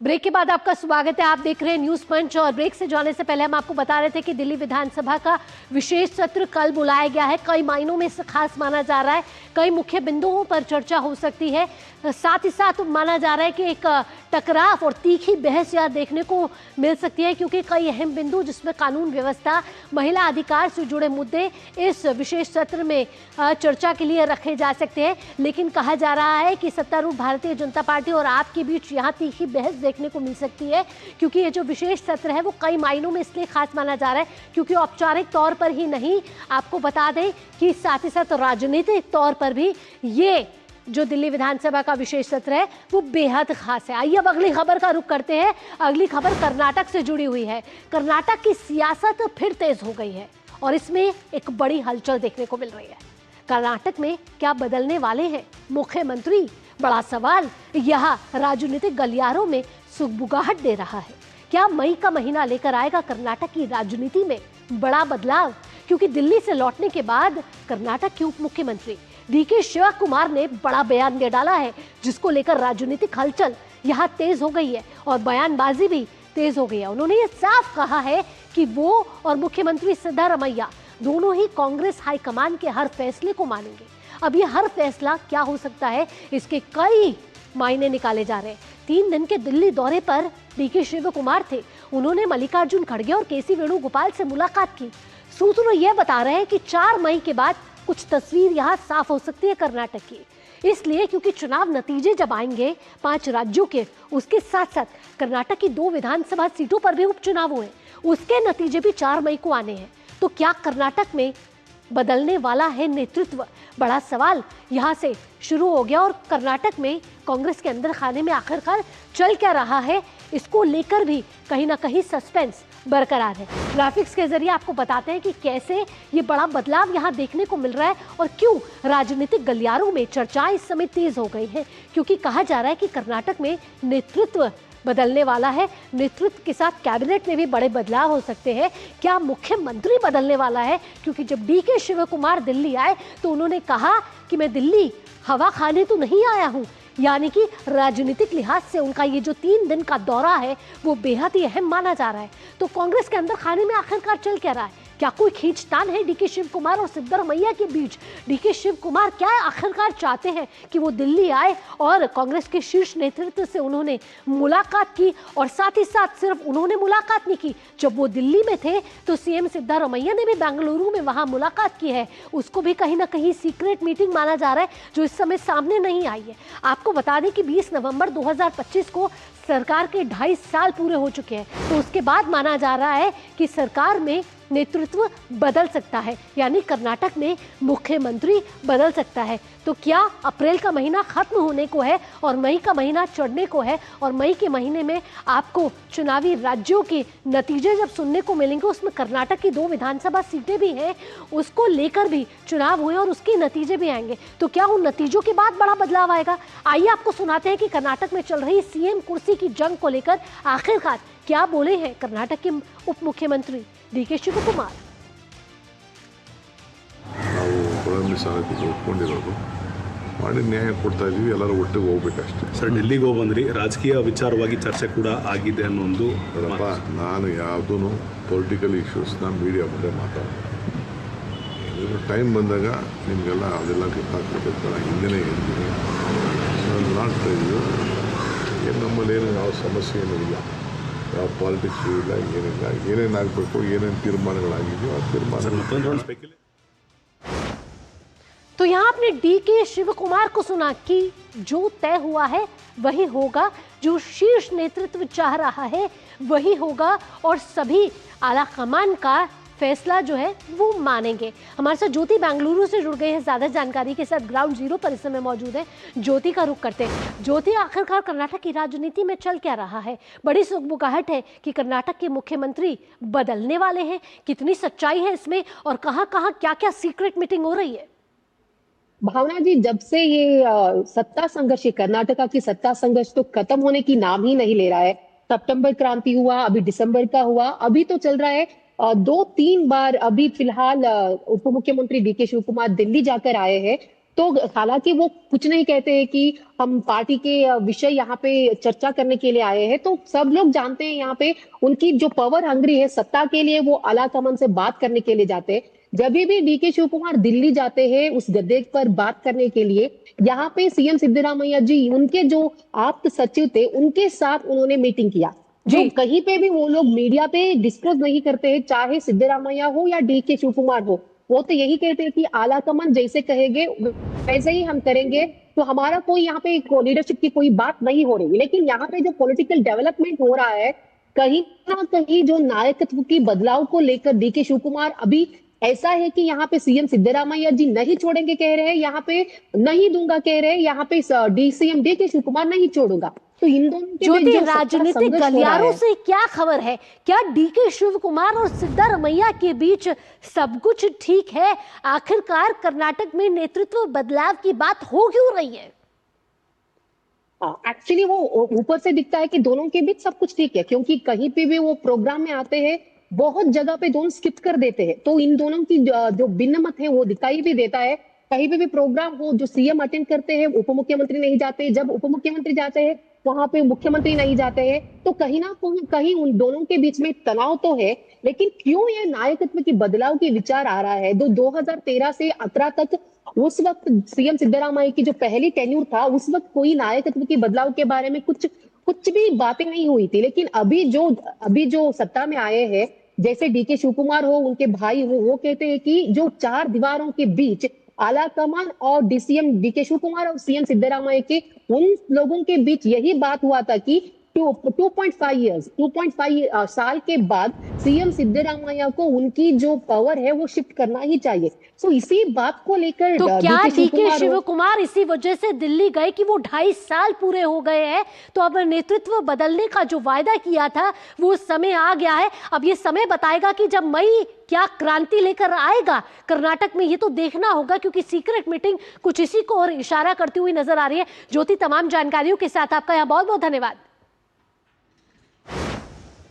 Break के बाद आपका स्वागत है। आप देख रहे हैं न्यूज पंच और ब्रेक से जाने से पहले हम आपको बता रहे थे कि दिल्ली विधानसभा का विशेष सत्र कल बुलाया गया है। कई मायनों में इसे खास माना जा रहा है, कई मुख्य बिंदुओं पर चर्चा हो सकती है। साथ ही साथ माना जा रहा है कि एक टकराव और तीखी बहस यहां देखने को मिल सकती है, क्योंकि कई अहम बिंदु जिसमें कानून व्यवस्था, महिला अधिकार से जुड़े मुद्दे इस विशेष सत्र में चर्चा के लिए रखे जा सकते हैं। लेकिन कहा जा रहा है कि सत्तारूढ़ भारतीय जनता पार्टी और आप के बीच यहाँ तीखी बहस देखने को मिल सकती है, क्योंकि ये जो विशेष सत्र है वो कई मायनों में इसलिए खास माना जा रहा है क्योंकि औपचारिक तौर पर ही नहीं, आपको बता दें कि साथ ही साथ राजनीतिक तौर पर भी ये जो दिल्ली विधानसभा का विशेष सत्र है वो बेहद खास है। आइए अब अगली खबर का रुख करते हैं। अगली खबर कर्नाटक से जुड़ी हुई है। कर्नाटक की सियासत फिर तेज हो गई है और इसमें एक बड़ी हलचल देखने को मिल रही है। कर्नाटक में क्या बदलने वाले हैं मुख्यमंत्री? बड़ा सवाल यहाँ राजनीतिक गलियारों में सुगबुगाहट दे रहा है। क्या मई का महीना लेकर आएगा कर्नाटक की राजनीति में बड़ा बदलाव? क्योंकि दिल्ली से लौटने के बाद कर्नाटक के उप मुख्यमंत्री डीके शिव कुमार ने बड़ा बयान दे डाला है, जिसको लेकर राजनीतिक हलचल यहाँ तेज हो गई है और बयानबाजी भी तेज हो गई है। उन्होंने ये साफ कहा है कि वो और मुख्यमंत्री सिद्धारमैया दोनों ही कांग्रेस हाईकमान के हर फैसले को मानेंगे। अब ये हर फैसला क्या हो सकता है, इसके कई मायने निकाले जा रहे हैं। 3 दिन के दिल्ली दौरे पर डीके शिव कुमार थे। उन्होंने मल्लिकार्जुन खड़गे और केसी वेणुगोपाल से मुलाकात की। सूत्र ये बता रहे हैं कि 4 मई के बाद कुछ तस्वीर यहाँ साफ हो सकती है कर्नाटक की, इसलिए क्योंकि चुनाव नतीजे जब आएंगे 5 राज्यों के, उसके साथ साथ कर्नाटक की 2 विधानसभा सीटों पर भी उपचुनाव हुए, उसके नतीजे भी 4 मई को आने हैं। तो क्या कर्नाटक में बदलने वाला है नेतृत्व? बड़ा सवाल यहाँ से शुरू हो गया और कर्नाटक में कांग्रेस के अंदर खाने में आखिरकार चल क्या रहा है, इसको लेकर भी कहीं ना कहीं सस्पेंस बरकरार है। ग्राफिक्स के जरिए आपको बताते हैं कि कैसे ये बड़ा बदलाव यहाँ देखने को मिल रहा है और क्यों राजनीतिक गलियारों में चर्चाएं इस समय तेज हो गई हैं। क्योंकि कहा जा रहा है कि कर्नाटक में नेतृत्व बदलने वाला है। नेतृत्व के साथ कैबिनेट में भी बड़े बदलाव हो सकते हैं। क्या मुख्यमंत्री बदलने वाला है? क्योंकि जब डीके शिव कुमार दिल्ली आए तो उन्होंने कहा कि मैं दिल्ली हवा खाने तो नहीं आया हूं, यानी कि राजनीतिक लिहाज से उनका ये जो 3 दिन का दौरा है वो बेहद ही अहम माना जा रहा है। तो कांग्रेस के अंदर खाने में आखिरकार चल क्या रहा है? क्या कोई खींचतान है डीके शिव कुमार और सिद्धारमैया के बीच? डीके शिव कुमार क्या आखिरकार चाहते हैं कि वो दिल्ली आए और कांग्रेस के शीर्ष नेतृत्व से उन्होंने मुलाकात की? और साथ ही साथ सिर्फ उन्होंने मुलाकात नहीं की, जब वो दिल्ली में थे तो सीएम सिद्धारमैया ने भी बेंगलुरु में वहां मुलाकात की है। उसको भी कहीं ना कहीं सीक्रेट मीटिंग माना जा रहा है, जो इस समय सामने नहीं आई है। आपको बता दें कि 20 नवंबर 2025 को सरकार के 2.5 साल पूरे हो चुके हैं, तो उसके बाद माना जा रहा है कि सरकार में नेतृत्व बदल सकता है, यानी कर्नाटक में मुख्यमंत्री बदल सकता है। तो क्या अप्रैल का महीना खत्म होने को है और मई का महीना चढ़ने को है, और मई के महीने में आपको चुनावी राज्यों के नतीजे जब सुनने को मिलेंगे, उसमें कर्नाटक की 2 विधानसभा सीटें भी हैं, उसको लेकर भी चुनाव हुए और उसके नतीजे भी आएंगे। तो क्या उन नतीजों के बाद बड़ा बदलाव आएगा? आइए आपको सुनाते हैं कि कर्नाटक में चल रही सीएम कुर्सी की जंग को लेकर आखिरकार क्या बोले हैं कर्नाटक के उप मुख्यमंत्री डीके शिव कुमार। ಒಪ್ಕೊಂಡಿರೋದು ಮಾಡಿ ನ್ಯಾಯ ಕೊಡ್ತಾ ಇದೀವಿ, ಎಲ್ಲರೂ ಒಟ್ಟಿಗೆ ಹೋಗ್ಬೇಕಷ್ಟೇ ಸರ್. ಡೆಲ್ಲಿಗೆ ಹೋಗಿ ಬಂದ್ರಿ, ರಾಜಕೀಯ ವಿಚಾರವಾಗಿ ಚರ್ಚೆ ಕೂಡ ಆಗಿದೆ ಅನ್ನೋ ಒಂದು. ನಾನು ಯಾವುದೂ ಪೊಲಿಟಿಕಲ್ ಇಶ್ಯೂಸ್ನ ಮೀಡಿಯಾ ಮುಂದೆ ಮಾತಾಡ್ತೀನಿ. ಟೈಮ್ ಬಂದಾಗ ನಿಮಗೆಲ್ಲ ಅದೆಲ್ಲ ಗೊತ್ತಾಗ್ತದೆ. ನಾನು ಹಿಂದೆನೇ ಹೇಳ್ತೀನಿ, ನಾಟ್ ಇದು ಏನು ನಮ್ಮಲ್ಲಿ ಏನು ಯಾವ ಸಮಸ್ಯೆ ಏನೂ ಇಲ್ಲ, ಯಾವ ಪಾಲಿಟಿಕ್ಸು ಇಲ್ಲ, ಏನಿಲ್ಲ. ಏನೇನು ಆಗಬೇಕು, ಏನೇನು ತೀರ್ಮಾನಗಳಾಗಿದೆಯೋ ಆ ತೀರ್ಮಾನ। तो यहाँ आपने डीके शिव कुमार को सुना कि जो तय हुआ है वही होगा, जो शीर्ष नेतृत्व चाह रहा है वही होगा और सभी आला कमान का फैसला जो है वो मानेंगे। हमारे साथ ज्योति बेंगलुरु से जुड़ गए हैं ज्यादा जानकारी के साथ, ग्राउंड जीरो पर इस समय मौजूद है। ज्योति का रुख करते हैं। ज्योति, आखिरकार कर्नाटक की राजनीति में चल क्या रहा है? बड़ी सुगबुगाहट है कि कर्नाटक के मुख्यमंत्री बदलने वाले हैं। कितनी सच्चाई है इसमें और कहाँ कहाँ क्या क्या सीक्रेट मीटिंग हो रही है? भावना जी, जब से ये सत्ता संघर्ष, कर्नाटका की सत्ता संघर्ष तो खत्म होने की नाम ही नहीं ले रहा है। सितंबर क्रांति हुआ, अभी दिसंबर का हुआ, अभी तो चल रहा है 2-3 बार। अभी फिलहाल उप मुख्यमंत्री डीके शिव कुमार दिल्ली जाकर आए हैं तो हालांकि वो कुछ नहीं कहते हैं कि हम पार्टी के विषय यहाँ पे चर्चा करने के लिए आए हैं, तो सब लोग जानते हैं यहाँ पे उनकी जो पावर हंग्री है सत्ता के लिए, वो आलाकमान से बात करने के लिए जाते हैं। जब भी डीके शिव कुमार दिल्ली जाते हैं उस गद्दे पर बात करने के लिए, यहाँ पे सीएम सिद्धरामैया जी उनके जो आप्त सचिव थे उनके साथ उन्होंने मीटिंग किया। जो कहीं पे भी वो लोग मीडिया पे डिस्कस नहीं करते हैं, चाहे सिद्धरामैया हो या डीके शिव कुमार हो, वो तो यही कहते हैं कि आलाकमान जैसे कहेंगे वैसे ही हम करेंगे, तो हमारा कोई यहाँ पे लीडरशिप की कोई बात नहीं हो रही। लेकिन यहाँ पे जो पॉलिटिकल डेवलपमेंट हो रहा है, कहीं ना कहीं जो नायकत्व की बदलाव को लेकर डीके शिव कुमार अभी ऐसा है कि यहाँ पे सीएम सिद्धरामैया जी नहीं छोड़ेंगे कह रहे हैं, यहाँ पे नहीं दूंगा कह रहे हैं, यहाँ पे सीएम डीके शिव कुमार नहीं छोड़ूंगा। तो इन दोनों के बीच ज्योति, जो सत्ता राजनीतिक संघर्ष हो रहा गलियारों है, से क्या खबर है? क्या डीके शिव कुमार और सिद्धरामैया के बीच सब कुछ ठीक है? आखिरकार कर्नाटक में नेतृत्व बदलाव की बात हो क्यों रही है? एक्चुअली वो ऊपर से दिखता है कि दोनों के बीच सब कुछ ठीक है, क्योंकि कहीं पे भी वो प्रोग्राम में आते हैं बहुत जगह पे दोनों स्किप कर देते हैं। तो इन दोनों की जो भिन्न मत है वो दिखाई भी देता है। कहीं पे भी प्रोग्राम हो, जो सीएम अटेंड करते हैं उप मुख्यमंत्री नहीं जाते, जब उप मुख्यमंत्री जाते हैं वहां पे मुख्यमंत्री नहीं जाते हैं। तो कहीं ना कहीं उन दोनों के बीच में तनाव तो है, लेकिन क्यों ये नायकत्व की बदलाव की विचार आ रहा है? 2013 से 18 तक उस वक्त सीएम सिद्धरामैया की जो पहली टेन्यूर था, उस वक्त कोई नायकत्व की बदलाव के बारे में कुछ भी बातें नहीं हुई थी। लेकिन अभी जो सत्ता में आए हैं, जैसे डीके शिव कुमार हो, उनके भाई हो, वो कहते हैं कि जो चार दीवारों के बीच आलाकमान और डीसीएम डीके शिव कुमार और सीएम सिद्धरामैया के उन लोगों के बीच यही बात हुआ था कि 2.5 साल के बाद सीएम सिद्धरामैया को उनकी जो पावर है वो शिफ्ट करना ही चाहिए। सो इसी बात को लेकर तो क्या डीके शिव कुमार इसी वजह से दिल्ली गए कि वो 2.5 साल पूरे हो गए हैं, तो अब नेतृत्व बदलने का जो वायदा किया था वो समय आ गया है। अब ये समय बताएगा कि जब मई क्या क्रांति लेकर आएगा कर्नाटक में, ये तो देखना होगा, क्योंकि सीक्रेट मीटिंग कुछ इसी को और इशारा करती हुई नजर आ रही है। ज्योति, तमाम जानकारियों के साथ आपका यहाँ बहुत बहुत धन्यवाद।